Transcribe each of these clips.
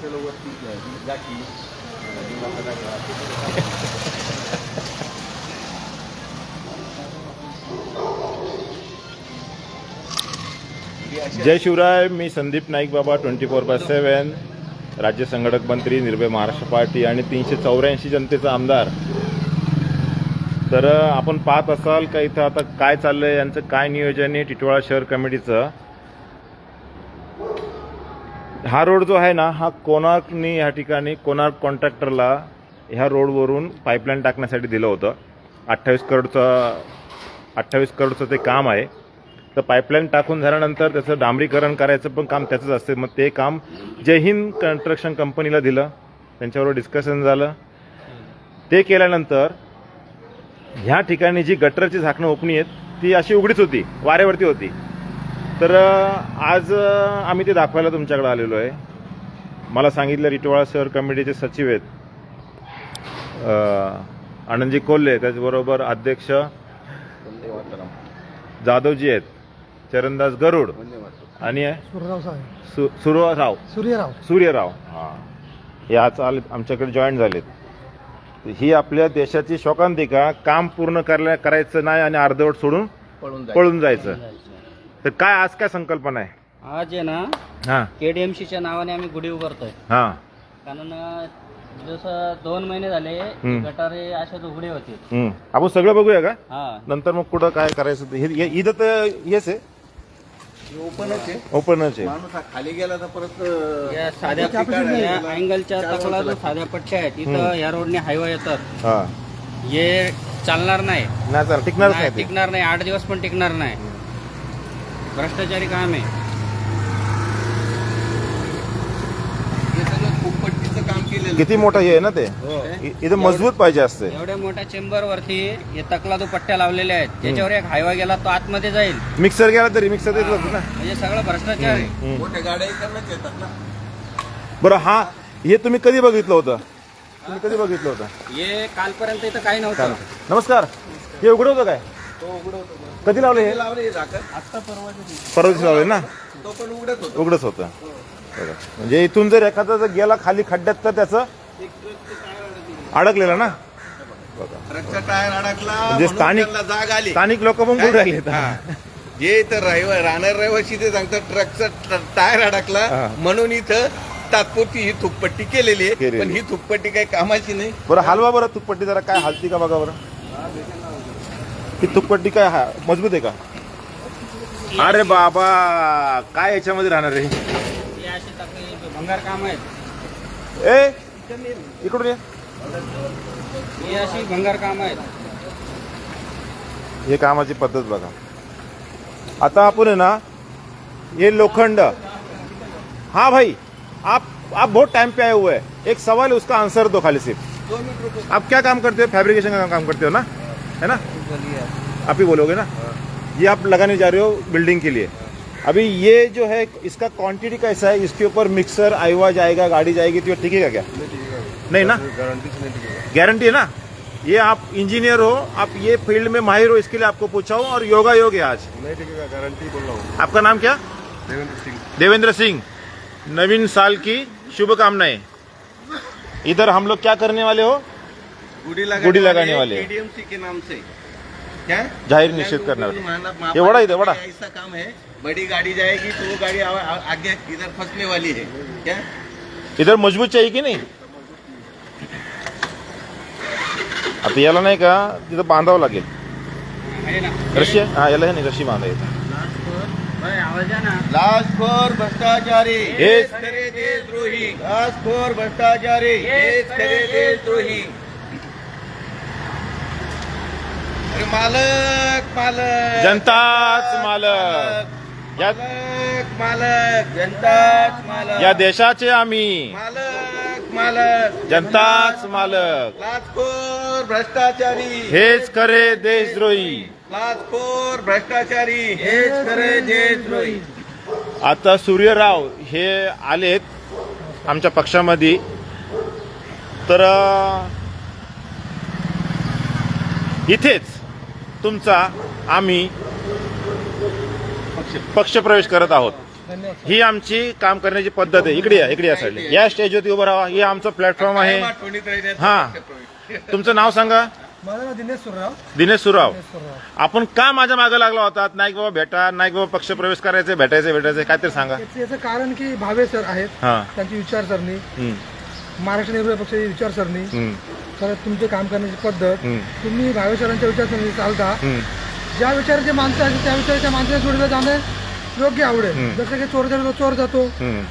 आपल्याला वरती गाठी जय शिवराय. मी संदीप नाईक बाबा 24/7 राज्य संघटक मंत्री निर्भय महाराष्ट्र पार्टी आणि 384 जनतेचा आमदार. तर आपण पाहत असाल का इथं आता काय चाललंय, यांचं काय नियोजन आहे टिटवाळा शहर कमिटीचं. हा रोड जो आहे ना, हा कोणार्कनी या ठिकाणी कोणार्क कॉन्ट्रॅक्टरला ह्या रोडवरून पाईपलाईन टाकण्यासाठी दिलं होतं. 28 करोडचं ते काम आहे. तर पाईपलाईन टाकून झाल्यानंतर त्याचं डांबरीकरण करायचं पण काम त्याचंच असते. मग ते काम जय हिंद कन्स्ट्रक्शन कंपनीला दिलं, त्यांच्याबरोबर डिस्कशन झालं. ते केल्यानंतर ह्या ठिकाणी जी गटरची झाकणं ओपणी आहेत ती अशी उघडीच होती, वाऱ्यावरती होती. तर आज आम्ही ते दाखवायला तुमच्याकडे आलेलो आहे. मला सांगितलं टिटवाळा शहर कमिटीचे सचिव आहेत आनंदजी कोल्हे, त्याचबरोबर अध्यक्ष जाधवजी आहेत, चरणदास गरुड आणि सूर्यराव. हां, हे आज आमच्याकडे जॉईन झालेत. ही आपल्या देशाची शोकांतिका, काम पूर्ण करायचं नाही आणि अर्धवट सोडून पळून जायचं. तर काय आज काय संकल्पना आहे? आज आहे ना, हां, केडीएमसीच्या नावाने आम्ही गुढी उभारतोय. हां, कारण जसं 2 महिने झाले गटारे अशाच उघडे होते. आपण सगळं बघूया का हा, नंतर? मग कुठं काय करायचं इथं तर हेच आहे, ओपनच आहे. माणूस हा खाली गेला तर परत या साध्या अँगलच्या तकला जो साध्या पट्ट्या आहेत इथं या रोडने हायवे येतात. हां, हे चालणार नाही, नाही टिकणार नाही ते. टिकणार नाही, 8 दिवस पण टिकणार नाही. भ्रष्टाचारी काम आहे. हे सगळं फुटपट्टीचं काम केलेलं. किती मोठं हे आहे ना ते, इथं मजबूत पाहिजे असते. एवढ्या मोठ्या चेंबर वरती हे तकला जो पट्ट्या लावलेल्या आहेत त्याच्यावर एक हायवा गेला तो आतमध्ये जाईल. मिक्सर गेला तरी मिक्सर देत होतं ना. म्हणजे सगळं भ्रष्टाचार आहे. मोठ्या गाड्या इकडनंच येतात ना. बरं, हा हे तुम्ही कधी बघितलं होतं? कधी बघितलं होतं? हे कालपर्यंत इथं काही नव्हतं. नमस्कार. हे उघडं होतं काय? कधी लावले हे? लावले हे झाकण आता परवा परवा दिवशी लावले ना. तो पण उघडत होता. उघडच होतं. बघा. म्हणजे इथून जर एखादा जर गेला खाली खड्ड्यात तर त्याचं अडकलेलं ना. बघा, ट्रकचा टायर अडकला म्हणजे म्हणून त्यांना जाग आली. स्थानिक लोक पण बोलून राहिले. जे इथं राहणार रहिवासी ते सांगतात ट्रकचा टायर अडकला म्हणून इथं तात्पुरती ही थुकपट्टी केलेली आहे. पण ही थुकपट्टी काही कामाची नाही. बरं, हलवा बरं तुकपट्टी जरा, काय हालती का बघा बरं. ही तुकपट्टी काय मजबूत आहे का? अरे बाबा, काय याच्यामध्ये राहणार आहे? हे असे भंगार काम आहेत. ए इकडून ये. ही अशी भंगार काम आहेत. हे कामाची पद्धत बघा. आता आपण है ना, ये लोखंड. हाँ भाई, आप बहुत टाइम पे आए हुए हैं. एक सवाल है, उसका आंसर दो खाली सिर्फ. 2 मिनिट रुको. आप क्या काम करते हो? फैब्रिकेशन का काम करते हो ना, है ना? आप ही बोलोगे ना. ये आप लगाने जा रहे हो बिल्डिंग के लिए. अभी ये जो है इसका क्वांटिटी कैसा है? इसके ऊपर मिक्सर आईवा जाएगा, गाड़ी जाएगी, तो ये टिकेगा क्या? नहीं ना, गारंटी है ना. ये आप इंजीनियर हो, आप ये फील्ड में माहिर हो, इसके लिए आपको पूछा हूँ. और योगा योग है आज. नहीं टिकेगा, गारंटी बोल रहा हूँ. आपका नाम क्या? देवेंद्र सिंह. नवीन साल की शुभकामनाएं. इधर हम लोग क्या करने वाले हो? गुड़ी लगाने वाले. केडीएमसी के नाम से क्या जाहिर निश्चित करने वाले. ये बड़ा, इधर बड़ा ऐसा काम है. बड़ी गाड़ी जाएगी तो वो गाड़ी आगे इधर फंसने वाली है. क्या इधर मजबूत चाहिए की नाही? आता याला नाही का तिथं बांधावं लागेल आहे ना. रशी. हा, याला नाही रशी बांधायचं. आवाज आहे ना. लाचखोर भ्रष्टाचारी हेच खरे देशद्रोही. लाचखोर भ्रष्टाचारी हेच खरे देशद्रोही. अरे मालक मालक जनताच मालक. या मालक जनताच मालक. या देशाचे आम्ही मालक मालक जनताच मालक. लाचखोर भ्रष्टाचारी हेच खरे देशद्रोही. लाचखोर भ्रष्टाचारी हेच खरे देशद्रोही. आता सूर्यराव हे आलेत आमच्या पक्षामध्ये. तर इथेच तुमचा आम्ही पक्षप्रवेश करत आहोत. ही आमची काम करण्याची पद्धत आहे. इकडे या साईडला, या स्टेजवरती उभं राहा. हे आमचं प्लॅटफॉर्म आहे. हा, तुमचं नाव सांगा. माझं नाव दिनेश सुरराव. दिनेश सुराव. आपण का माझ्या मागे लागला होता? नाईक बाबा भेटा, नाईक बाबा पक्ष प्रवेश करायचे, भेटायचं काहीतरी सांगा. याचं कारण की भावे सर आहेत, हा. त्यांची विचारसरणी, हम्म, महाराष्ट्र निर्भय पक्षाची विचारसरणी, हम्म, परत तुमचे काम करण्याची पद्धत, हम्म, तुम्ही भावे सरांच्या विचारसरणी चालता. हम्म. ज्या विचाराचे माणसं आहेत त्या विचाराच्या माणसाच्या जोडीला जाणं योग्य आवडेल. हम्म. जसं की चोर जातो चोर जातो, हम्म.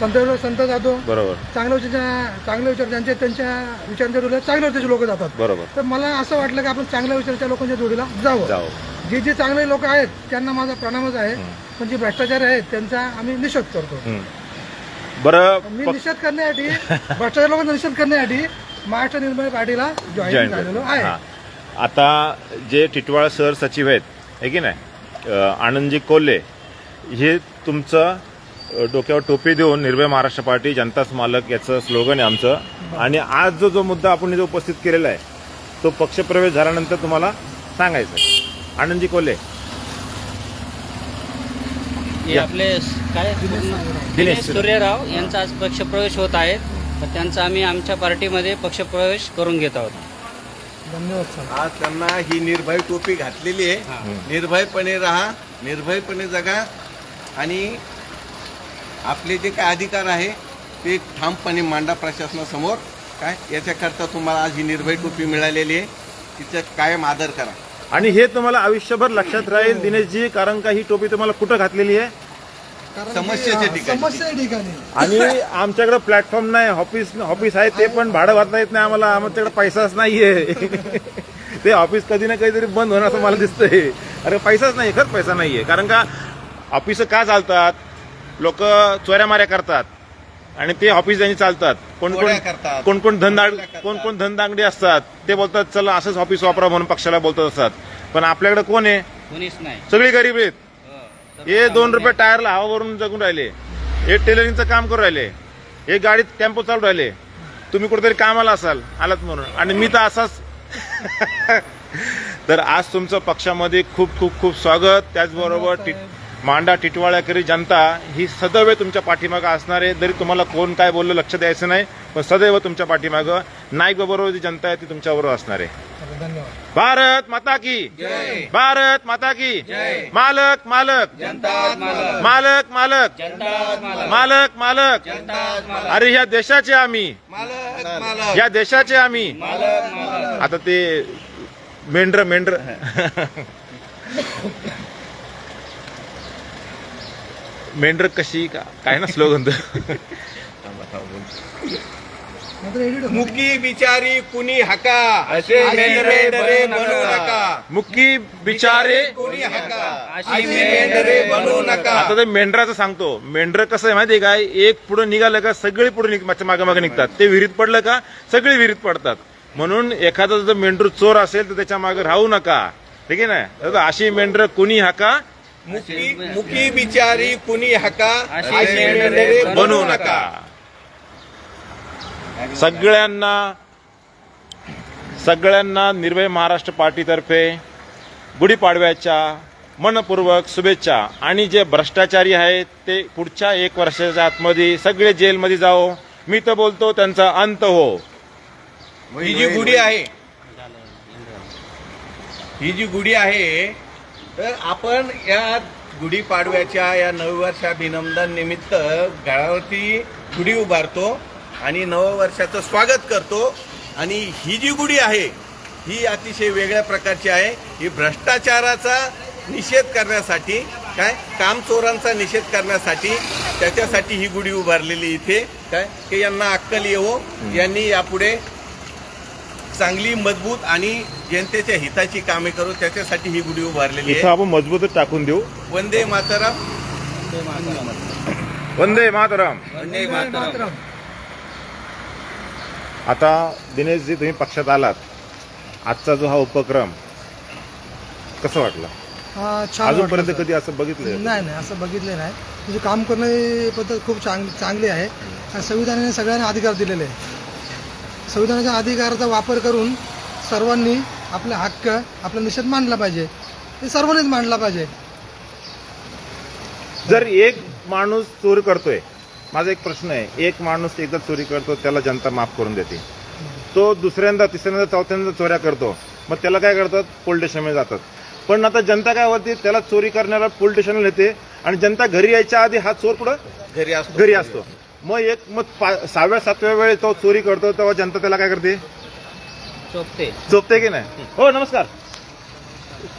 संत जातो. बरोबर चांगले विचार ज्यांच्या त्यांच्या विचारांच्या जोडीला चांगल्या विचाराचे लोक जातात. बरोबर. तर मला असं वाटलं की आपण चांगल्या विचाराच्या लोकांच्या जोडीला जावं. जाओ. जे चांगले लोक आहेत त्यांना माझा प्रणामच आहे. पण जे भ्रष्टाचारी आहेत त्यांचा आम्ही निषेध करतो. हम्म. बरं, मी निषेध करण्यासाठी भ्रष्टाचार लोकांचा निषेध करण्यासाठी महाराष्ट्र निर्भय पार्टीला जॉईन जॉईन झालेलो करतो. आहे. हा. आता जे टिटवाळा शहर सचिव आहेत, आहे की नाही, आनंदजी कोल्हे, हे तुमचं डोक्यावर टोपी देऊन निर्भय महाराष्ट्र पार्टी जनताच मालक याचं स्लोगन आहे आमचं. आणि आज जो मुद्दा आपण इथे उपस्थित केलेला आहे तो पक्षप्रवेश झाल्यानंतर तुम्हाला सांगायचं आहे. आनंदजी कोल्हे, हे आपले काय दिनेश सूर्यराव यांचा आज पक्षप्रवेश होत आहे. तर त्यांचा आम्ही आमच्या पार्टीमध्ये पक्षप्रवेश करून घेत आहोत. धन्यवाद सर. आज त्यांना ही निर्भय टोपी घातलेली आहे. निर्भयपणे राहा, निर्भयपणे जगा आणि आपले जे काय अधिकार आहे ते ठामपणे मांडा प्रशासनासमोर. काय याच्याकरता तुम्हाला आज ही निर्भय टोपी मिळालेली आहे, तिचा कायम आदर करा. आणि हे तुम्हाला आयुष्यभर लक्षात राहील दिनेशजी, कारण का ही टोपी तुम्हाला कुठं घातलेली आहे? कारण समस्येच्या की, ठिकाणी. समस्येच्या ठिकाणी. आणि आमच्याकडे प्लॅटफॉर्म नाही, ऑफिस आहे ते पण भाडं भरता येत नाही आम्हाला, आमच्याकडे पैसाच नाहीये. ते ऑफिस कधी ना कधीतरी बंद होणार असं मला दिसतंय. अरे पैसाच नाही, खरंच पैसा नाहीये. कारण का ऑफिस का चालतात? लोक चोऱ्या माऱ्या करतात आणि ते ऑफिस त्यांनी चालतात. चोऱ्या करतात. कोण धंदांगडी असतात, ते बोलतात चला असंच ऑफिस वापरा म्हणून पक्षाला बोलतात असतात. पण आपल्याकडे कोण आहे? कोणीच नाही. सगळी गरीब आहेत. हे 2 रुपये टायरला हवा भरून जगून राहिले, हे टेलरिंगचं काम करून राहिले, हे गाडीत टेम्पो चालू राहिले. तुम्ही कुठेतरी कामाला असाल, आलात म्हणून, आणि मी तर असाच. तर आज तुमचं पक्षामध्ये खूप खूप खूप स्वागत. त्याचबरोबर मांडा टिटवाळ्याकरी जनता ही सदैव तुमच्या पाठीमागं असणार आहे. जरी तुम्हाला कोण काय बोललं लक्ष द्यायचं नाही, पण सदैव तुमच्या पाठीमागं नाईक बरोबर जी जनता आहे ती तुमच्याबरोबर असणार आहे. धन्यवाद. भारत माता की जय. भारत माता की जय. मालक मालक जनता मालक. मालक मालक मालक मालक. जनता अरे ह्या देशाचे आम्ही, मालक मालक. या देशाचे आम्ही. आता ते मेंढर मेंढर कशी काय ना स्लोगन. नंतर edit होतं. मुकी बिचारी कुणी हका, असे मेंढरे बनू नका. मुक्की बिचारे. कुणी हका, अशी मेंढरे बनू नका. आता ते मेंढराचं सांगतो. मेंढर कसं आहे माहितीये काय? एक पुढे निघालं का सगळी पुढे मागे मागे निघतात. ते विहिरीत पडलं का सगळी विहिरीत पडतात. म्हणून एखादा जर मेंढरू चोर असेल तर त्याच्या मागे राहू नका, ठीक आहे ना? अशी मेंढर कुणी हका, मुकी बिचारी कुणी हका, अशी मेंढरे बनवू नका. सगळ्यांना निर्भय महाराष्ट्र पार्टीतर्फे गुढीपाडव्याच्या मनपूर्वक शुभेच्छा. आणि जे भ्रष्टाचारी आहेत ते पुढच्या 1 वर्षाच्या आतमध्ये सगळे जेलमध्ये जाओ. मी तर बोलतो त्यांचा अंत हो. ही जी गुढी आहे, ही जी गुढी आहे, तर आपण या गुढीपाडव्याच्या या नववर्षाभिनंदन निमित्त घरावरती गुढी उभारतो आणि नववर्षाचं स्वागत करतो. आणि ही जी गुढी आहे ही अतिशय वेगळ्या प्रकारची आहे. ही भ्रष्टाचाराचा निषेध करण्यासाठी, काय कामचोरांचा निषेध करण्यासाठी, त्याच्यासाठी ही गुढी उभारलेली इथे. काय की यांना अक्कल येवो, यांनी यापुढे चांगली मजबूत आणि जनतेच्या हिताची कामे करू, त्याच्यासाठी ही गुढी उभारलेली इथं आहे. आपण मजबूतच टाकून देऊ. वंदे मातरम. वंदे मातरम. वंदे मातरम. आता दिनेशजी तुम्ही पक्षात आलात, आजचा जो हा उपक्रम कसं वाटलं? छान अजूनपर्यंत वाटलं, कधी असं बघितलं? नाही असं बघितलं नाही. तुझी काम करण्याची पद्धत खूप चांगली आहे. आणि संविधानाने सगळ्यांना अधिकार दिलेले आहे. संविधानाच्या अधिकाराचा वापर करून सर्वांनी आपले हक्क, आपला निषेध मांडला पाहिजे. हे सर्वांनीच मांडला पाहिजे. जर एक माणूस चोरी करतोय, माझा एक प्रश्न आहे, एक माणूस एकदा चोरी करतो त्याला जनता माफ करून देते, तो दुसऱ्यांदा तिसऱ्यांदा चौथ्यांदा चोऱ्या करतो, मग त्याला काय करतात, पोलीस स्टेशनमध्ये जातात. पण आता जनता काय होती, त्याला चोरी करण्याला पोलीस स्टेशनला नेते आणि जनता घरी यायच्या आधी हा चोर पुढं घरी असतो. मग 6व्या 7व्या वेळेस तो चोरी करतो तेव्हा जनता त्याला काय करते, चोपते की नाही. हो नमस्कार,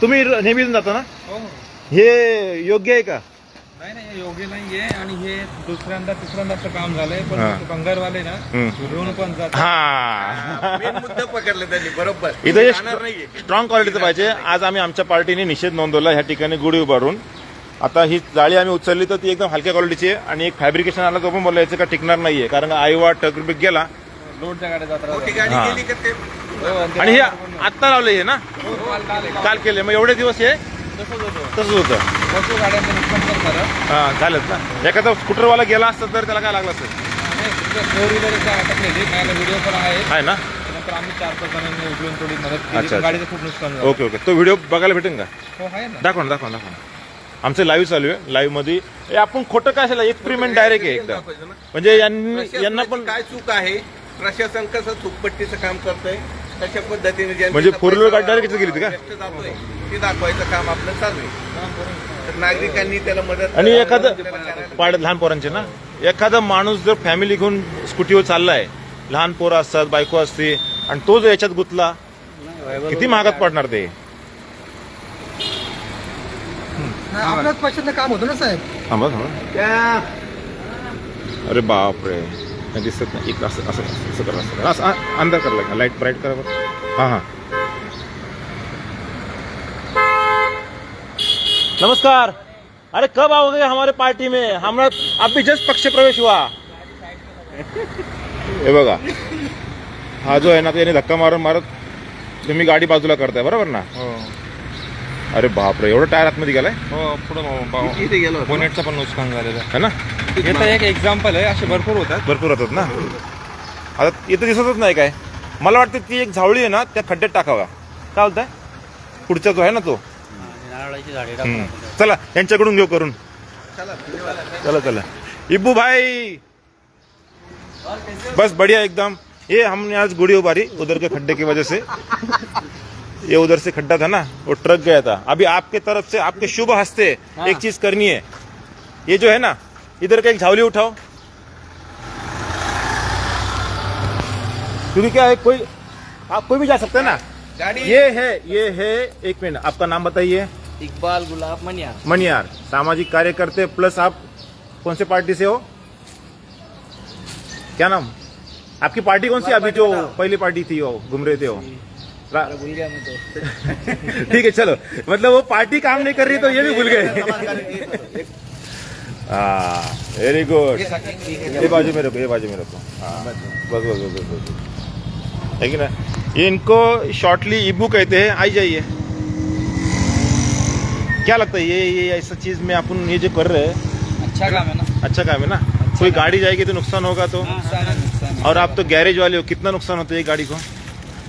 तुम्ही नेहमी जाता ना, हे योग्य आहे का? नाही योग्य नाहीये आणि हे दुसऱ्यांदा तिसऱ्यांदाचं काम झालंय. पण हा. बंगारवाले ना घेऊन पण जातात. हा, मेन मुद्दा पकडला त्यांनी बरोबर. इथं जाणार नाहीये. स्ट्रॉंग क्वालिटीचं पाहिजे. आज आम्ही आमच्या पार्टीने निषेध नोंदवला ह्या ठिकाणी गुढी उभारून. आता ही जाळी आम्ही उचलली तर ती एकदम हलक्या क्वालिटीची आहे आणि एक फॅब्रिकेशन आला तो पण बोलायचं का टिकणार नाहीये, कारण आईवा टर्बिक गेला लोडच्या गाड्या जातात. मोठी गाडी हा. गेली का ते आणि हे आत्ता लावले हे ना, काल केले, मग एवढे दिवस हे तसंच होतं. भरपूर गाड्यांचं नुकसान पण झालं. हा झालंच ना. एखादा स्कूटरवाला गेला असता तर त्याला काय लागलं असेल, फोर व्हीलर अटकलेली, माझ्या व्हिडिओ पण आहे ना. नंतर आम्ही 4-5 जणांनी उचलून थोडी मदत अच्छा, केली. गाडीचं खूप नुकसान झालं. ओके ओके, तो व्हिडिओ बघायला भेटेल का? हो आहे ना. दाखवा ना. आमचं लाईव्ह चालू आहे. लाईव्ह मध्ये हे आपण खोटं काय असेल, एक्सपेरिमेंट डायरेक्ट आहे एकदम. म्हणजे यांना पण काय चूक आहे, प्रशासन कसं चूकपट्टीचं काम करतंय तशा पद्धतीने जनतेचा म्हणजे four wheeler गाडी पैसा direct इथं गेली होती का? व्यस्त जातोय, ते दाखवायचं काम आपलं चालू आहे. तर नागरिकांनी त्याला मदत आणि एखादं करायला- पाड लहान पोरांचे ना, एखादा माणूस जर फॅमिली घेऊन स्कूटीवर चाललाय, लहान पोरं असतात, बायको असते, आणि तो जर याच्यात गुतला, किती महागात पडणार ते. आपल्याच पक्षातलं काम होतं ना साहेब. थांबा. अरे बापरे, नाही दिसत नाही. एक असं असं असं करा, असं अंदर करा लागेल. लाईट ब्राईट करा बरं. हां. नमस्कार. अरे कब आओगे हमारे पार्टी में, हमारा अभी जस्ट पक्ष प्रवेश हुआ. हे बघा, हा जो आहे ना, त्याने धक्का मारत तुम्ही गाडी बाजूला करताय, बरोबर ना. अरे बापरे, एवढं टायर आतमध्ये गेलाय. हो पुढं इथे गेलो होतो. बोनेटचं पण नुकसान झालेलं आहे. है ना. हे तर एक एक्झाम्पल आहे, असे भरपूर होतात. भरपूर होतात ना. आता इथं दिसतच नाही काय. मला वाटतं ती एक झावळी आहे ना, त्या खड्ड्यात टाकावा. काय बोलताय, पुढचा जो आहे ना तो. नारळाची झाडे चला यांच्याकडून घेऊ करून. चला इब्बू भाई, बस बढ़िया एकदम. ये हमने आज गुड़ी उबारी उधर के खड्डे की वजह से. ये उधर से खड्डा था ना, वो ट्रक गया था. अभी आपके तरफ से, आपके शुभ हस्ते एक चीज करनी है. ये जो है ना, इधर का एक झावली उठाओ, क्योंकि क्या है, कोई भी जा सकता है ना. गाडी ये है. एक मिनट, आपका नाम बताइए. इकबाल गुलाब मनिया. मनियार, सामाजिक कार्यकर्ते प्लस आप कौन से पार्टी से हो, क्या नाम आपकी पार्टी कौन सी, अभी जो पहली पार्टी थी वो घूम रहे थे वो. भूल गया मैं तो. ठीक है चलो, मतलब वो पार्टी काम नहीं कर रही तो ये भी भूल गए. हाँ वेरी गुड. ये बाजू में रखो. हाँ बस. है कि ना. ये इनको शॉर्टली इब्बू कहते हैं. आई जाइए. क्या लगता है ये ऐसा चीज में अपन ये जो कर रहे हैं, अच्छा काम है ना. अच्छा काम है ना. कोई गाड़ी जाएगी तो नुकसान होगा तो. नुकसान और आप तो गैरेज वाले हो, कितना नुकसान होता है एक गाड़ी को.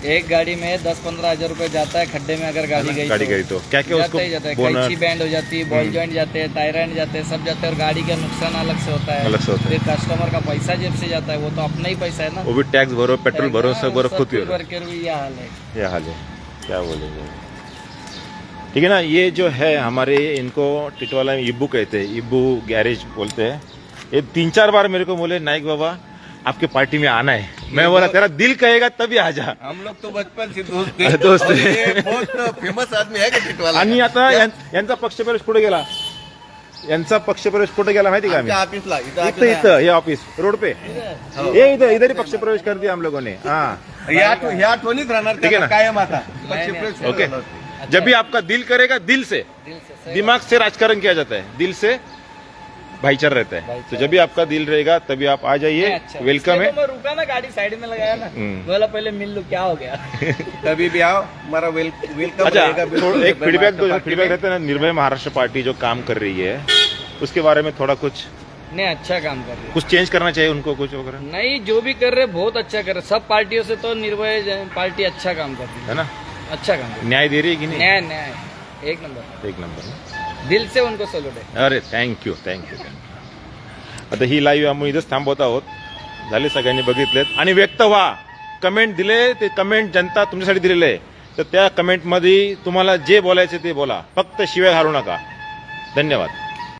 एक गाड़ी में 10-15 हजार रुपए जाता है खड्डे में, अगर गाड़ी गई तो क्या क्या उसको जाता है. बोनट कैंची बैंड हो जाती है, बॉल जॉइंट जाते हैं, टायर एंड जाते हैं, सब जाते हैं. और गाड़ी का नुकसान अलग से होता है. अलग से होता है. फिर कस्टमर का पैसा जेब से जाता है, वो तो अपना ही पैसा है ना. वो भी टैक्स भरो, पेट्रोल भरो, सब भरो, खुद ही भर के भी यह हाल है. ये हाल है. क्या बोलेंगे. ठीक है ना. ये जो है हमारे, इनको टिटवाला में इब्बू कहते हैं, इब्बू गैरेज बोलते हैं. ये 3-4 बार मेरे को बोले, नाइक बाबा आपके पार्टी में आना है. मैं बोला तेरा दिल कहेगा तभी आ जा. हम लोग तो बचपन से दोस्त थे. दोस्त और थे. ये बहुत फेमस आदमी आहे का टिटवाला. आणि आता यांचा पक्षप्रवेश कुठे गेला, यांचा पक्षप्रवेश कुठे गेला माहिती का. आमच्या आम्ही ऑफिसला इथं हे ऑफिस रोड पे, ये इधर ही पक्षप्रवेश कर दिया हम लोगों ने. हाँ ह्या आठवणीत राहणार ठीक आहे ना. कायम आता. पक्षप्रवेश ओके. झाला होता. जब भी आपका दिल करेगा, दिल से, दिमाग से राजकारण किया जाता है, दिल से भाईचारा रहता है. तो जब भी आपका दिल रहेगा तभी आप आ जाइए. अच्छा. वेलकम है. मैं रुका ना, गाड़ी साइड में लगाया ना, बोला पहले मिल लो, क्या हो गया. कभी भी आओ, हमारा वेलकम अच्छा, रहेगा. बिल्कुल. एक फीडबैक रहता है ना. निर्भय महाराष्ट्र पार्टी जो काम कर रही है, उसके बारे में थोड़ा कुछ नहीं, अच्छा काम कर रहे. कुछ चेंज करना चाहिए उनको, कुछ वगैरह, नहीं, जो भी कर रहे बहुत अच्छा कर रहे. सब पार्टियों से तो निर्भय पार्टी अच्छा काम कर रही है ना. है. अच्छा काम कर रही न्याय दे रही है कि है. नहीं. न्याय एक नंबर. एक नंबर. दिल से उनको सलूट है. अरे थँक्यू थँक्यू आता ही लाईव्ह आम्ही इथंच थांबवत आहोत. झाले सगळ्यांनी बघितलेत आणि व्यक्त व्हा. कमेंट दिले ते कमेंट जनता तुमच्यासाठी दिलेले आहे. तर त्या कमेंटमध्ये तुम्हाला जे बोलायचे ते बोला. फक्त शिव्या घालू नका. धन्यवाद.